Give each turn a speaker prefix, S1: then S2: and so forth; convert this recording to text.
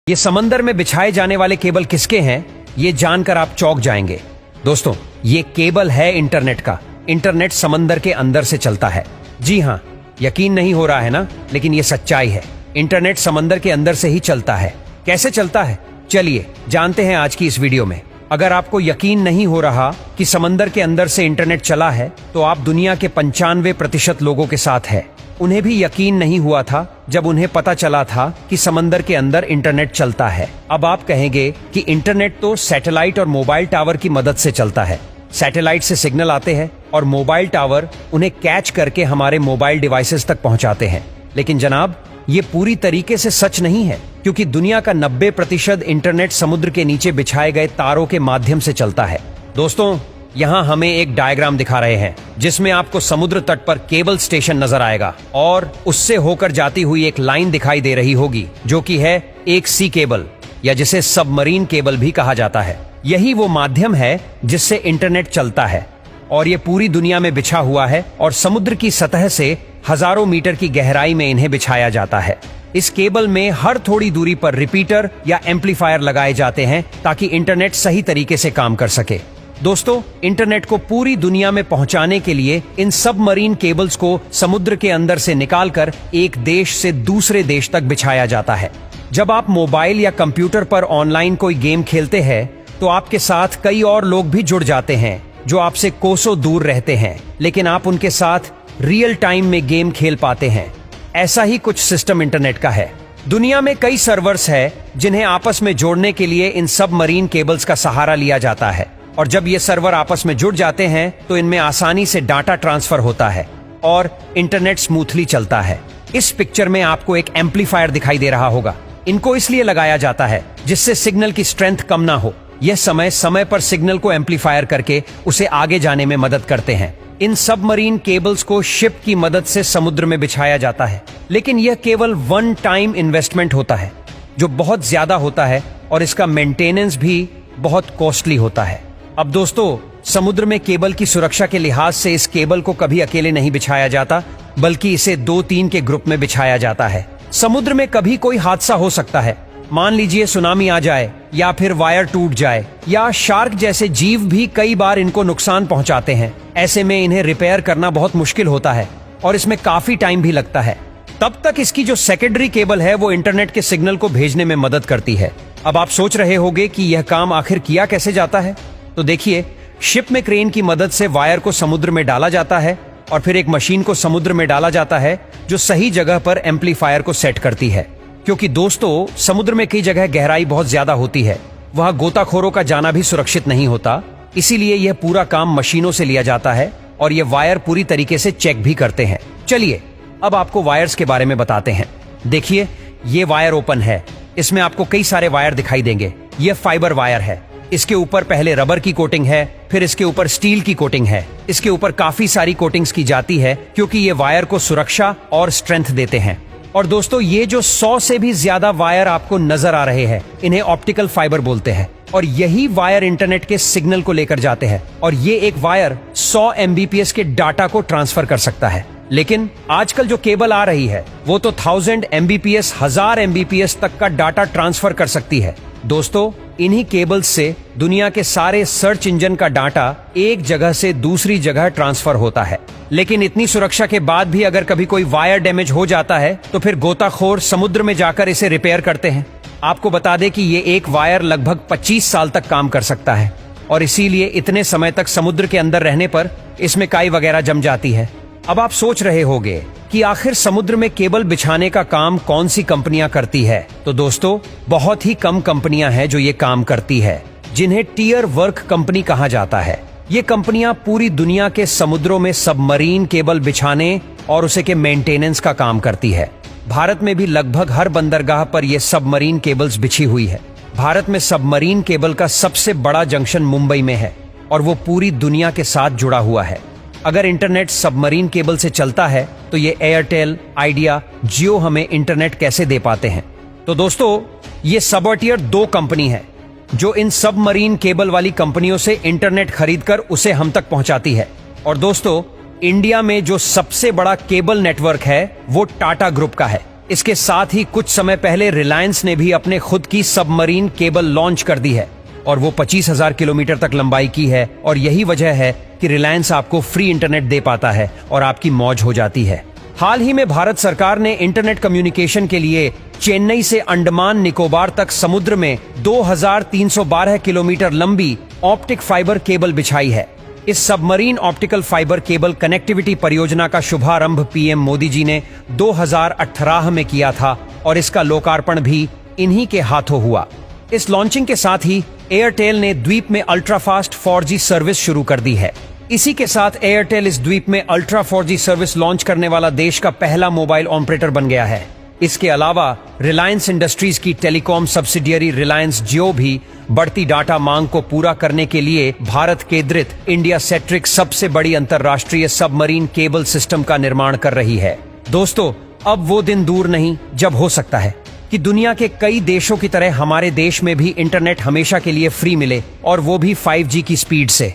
S1: ये समंदर में बिछाए जाने वाले केबल किसके हैं, ये जानकर आप चौंक जाएंगे। दोस्तों, ये केबल है इंटरनेट का। इंटरनेट समंदर के अंदर से चलता है। जी हाँ, यकीन नहीं हो रहा है ना, लेकिन ये सच्चाई है। इंटरनेट समंदर के अंदर से ही चलता है। कैसे चलता है, चलिए जानते हैं आज की इस वीडियो में। अगर आपको यकीन नहीं हो रहा कि समंदर के अंदर से इंटरनेट चला है, तो आप दुनिया के 95% लोगों के साथ है। उन्हें भी यकीन नहीं हुआ था जब उन्हें पता चला था कि समंदर के अंदर इंटरनेट चलता है। अब आप कहेंगे कि इंटरनेट तो सैटेलाइट और मोबाइल टावर की मदद से चलता है। सैटेलाइट से सिग्नल आते हैं और मोबाइल टावर उन्हें कैच करके हमारे मोबाइल डिवाइसेस तक पहुंचाते हैं। लेकिन जनाब, ये पूरी तरीके से सच नहीं है, क्योंकि दुनिया का 90% इंटरनेट समुद्र के नीचे बिछाए गए तारों के माध्यम से चलता है। दोस्तों, यहाँ हमें एक डायग्राम दिखा रहे हैं जिसमें आपको समुद्र तट पर केबल स्टेशन नजर आएगा और उससे होकर जाती हुई एक लाइन दिखाई दे रही होगी, जो कि है एक सी केबल, या जिसे सबमरीन केबल भी कहा जाता है। यही वो माध्यम है जिससे इंटरनेट चलता है और ये पूरी दुनिया में बिछा हुआ है और समुद्र की सतह से हजारों मीटर की गहराई में इन्हें बिछाया जाता है। इस केबल में हर थोड़ी दूरी पर रिपीटर या एम्पलीफायर लगाए जाते हैं ताकि इंटरनेट सही तरीके से काम कर सके। दोस्तों, इंटरनेट को पूरी दुनिया में पहुंचाने के लिए इन सबमरीन केबल्स को समुद्र के अंदर से निकालकर एक देश से दूसरे देश तक बिछाया जाता है। जब आप मोबाइल या कंप्यूटर पर ऑनलाइन कोई गेम खेलते हैं, तो आपके साथ कई और लोग भी जुड़ जाते हैं जो आपसे कोसों दूर रहते हैं, लेकिन आप उनके साथ रियल टाइम में गेम खेल पाते हैं। ऐसा ही कुछ सिस्टम इंटरनेट का है। दुनिया में कई सर्वर्स है जिन्हें आपस में जोड़ने के लिए इन सबमरीन केबल्स का सहारा लिया जाता है, और जब ये सर्वर आपस में जुड़ जाते हैं तो इनमें आसानी से डाटा ट्रांसफर होता है और इंटरनेट स्मूथली चलता है। इस पिक्चर में आपको एक एम्पलीफायर दिखाई दे रहा होगा। इनको इसलिए लगाया जाता है जिससे सिग्नल की स्ट्रेंथ कम ना हो। यह समय समय पर सिग्नल को एम्पलीफायर करके उसे आगे जाने में मदद करते हैं। इन सबमरीन केबल्स को शिप की मदद से समुद्र में बिछाया जाता है, लेकिन यह केवल वन टाइम इन्वेस्टमेंट होता है जो बहुत ज्यादा होता है और इसका मेंटेनेंस भी बहुत कॉस्टली होता है। अब दोस्तों, समुद्र में केबल की सुरक्षा के लिहाज से इस केबल को कभी अकेले नहीं बिछाया जाता, बल्कि इसे 2-3 के ग्रुप में बिछाया जाता है। समुद्र में कभी कोई हादसा हो सकता है। मान लीजिए सुनामी आ जाए, या फिर वायर टूट जाए, या शार्क जैसे जीव भी कई बार इनको नुकसान पहुंचाते हैं। ऐसे में इन्हें रिपेयर करना बहुत मुश्किल होता है और इसमें काफी टाइम भी लगता है। तब तक इसकी जो सेकेंडरी केबल है वो इंटरनेट के सिग्नल को भेजने में मदद करती है। अब आप सोच रहे होंगे कि यह काम आखिर किया कैसे जाता है, तो देखिए, शिप में क्रेन की मदद से वायर को समुद्र में डाला जाता है और फिर एक मशीन को समुद्र में डाला जाता है जो सही जगह पर एम्पलीफायर को सेट करती है। क्योंकि दोस्तों, समुद्र में कई जगह गहराई बहुत ज्यादा होती है, वहां गोताखोरों का जाना भी सुरक्षित नहीं होता, इसीलिए यह पूरा काम मशीनों से लिया जाता है और ये वायर पूरी तरीके से चेक भी करते हैं। चलिए, अब आपको वायर्स के बारे में बताते हैं। देखिए, ये वायर ओपन है। इसमें आपको कई सारे वायर दिखाई देंगे। यह फाइबर वायर है। इसके ऊपर पहले रबर की कोटिंग है, फिर इसके ऊपर स्टील की कोटिंग है। इसके ऊपर काफी सारी कोटिंग्स की जाती है क्योंकि ये वायर को सुरक्षा और स्ट्रेंथ देते हैं। और दोस्तों, ये जो 100 से भी ज्यादा वायर आपको नजर आ रहे हैं, इन्हें ऑप्टिकल फाइबर बोलते हैं और यही वायर इंटरनेट के सिग्नल को लेकर जाते हैं। और ये एक वायर 100 MBPS के डाटा को ट्रांसफर कर सकता है। लेकिन आजकल जो केबल आ रही है वो तो 1000 MBPS 1000 MBPS तक का डाटा ट्रांसफर कर सकती है। दोस्तों, इन्हीं केबल्स से दुनिया के सारे सर्च इंजन का डाटा एक जगह से दूसरी जगह ट्रांसफर होता है। लेकिन इतनी सुरक्षा के बाद भी अगर कभी कोई वायर डैमेज हो जाता है तो फिर गोताखोर समुद्र में जाकर इसे रिपेयर करते हैं। आपको बता दें कि ये एक वायर लगभग 25 साल तक काम कर सकता है और इसीलिए इतने समय तक समुद्र के अंदर रहने पर इसमें काई वगैरह जम जाती है। अब आप सोच रहे होंगे कि आखिर समुद्र में केबल बिछाने का काम कौन सी कंपनियां करती है, तो दोस्तों, बहुत ही कम कंपनियां हैं जो ये काम करती है, जिन्हें टियर वर्क कंपनी कहा जाता है। ये कंपनियां पूरी दुनिया के समुद्रों में सबमरीन केबल बिछाने और उसे के मेंटेनेंस का काम करती है। भारत में भी लगभग हर बंदरगाह पर यह सबमरीन केबल्स बिछी हुई है। भारत में सबमरीन केबल का सबसे बड़ा जंक्शन मुंबई में है और वो पूरी दुनिया के साथ जुड़ा हुआ है। अगर इंटरनेट सबमरीन केबल से चलता है तो ये एयरटेल, आइडिया, जियो हमें इंटरनेट कैसे दे पाते हैं? तो दोस्तों, ये सबॉर्टियर 2 कंपनी है जो इन सबमरीन केबल वाली कंपनियों से इंटरनेट खरीदकर उसे हम तक पहुंचाती है। और दोस्तों, इंडिया में जो सबसे बड़ा केबल नेटवर्क है वो टाटा ग्रुप का है। इसके साथ ही कुछ समय पहले रिलायंस ने भी अपने खुद की सबमरीन केबल लॉन्च कर दी है और वो 25,000 किलोमीटर तक लंबाई की है और यही वजह है कि रिलायंस आपको फ्री इंटरनेट दे पाता है और आपकी मौज हो जाती है। हाल ही में भारत सरकार ने इंटरनेट कम्युनिकेशन के लिए चेन्नई से अंडमान निकोबार तक समुद्र में 2312 किलोमीटर लंबी ऑप्टिक फाइबर केबल बिछाई है। इस submarine optical fibre cable connectivity परियोजना का शुभारंभ पीएम मोदी जी ने 2018 में किया था और इसका लोकार्पण भी इन्हीं के हाथों हुआ। इस लॉन्चिंग के साथ ही एयरटेल ने द्वीप में अल्ट्रा फास्ट 4G सर्विस शुरू कर दी है। इसी के साथ एयरटेल इस द्वीप में अल्ट्रा 4G सर्विस लॉन्च करने वाला देश का पहला मोबाइल ऑपरेटर बन गया है। इसके अलावा रिलायंस इंडस्ट्रीज की टेलीकॉम सब्सिडियरी रिलायंस जियो भी बढ़ती डाटा मांग को पूरा करने के लिए भारत केंद्रित इंडिया सेट्रिक सबसे बड़ी अंतरराष्ट्रीय सबमरीन केबल सिस्टम का निर्माण कर रही है। दोस्तों, अब वो दिन दूर नहीं जब हो सकता है कि दुनिया के कई देशों की तरह हमारे देश में भी इंटरनेट हमेशा के लिए फ्री मिले और वो भी 5G की स्पीड से।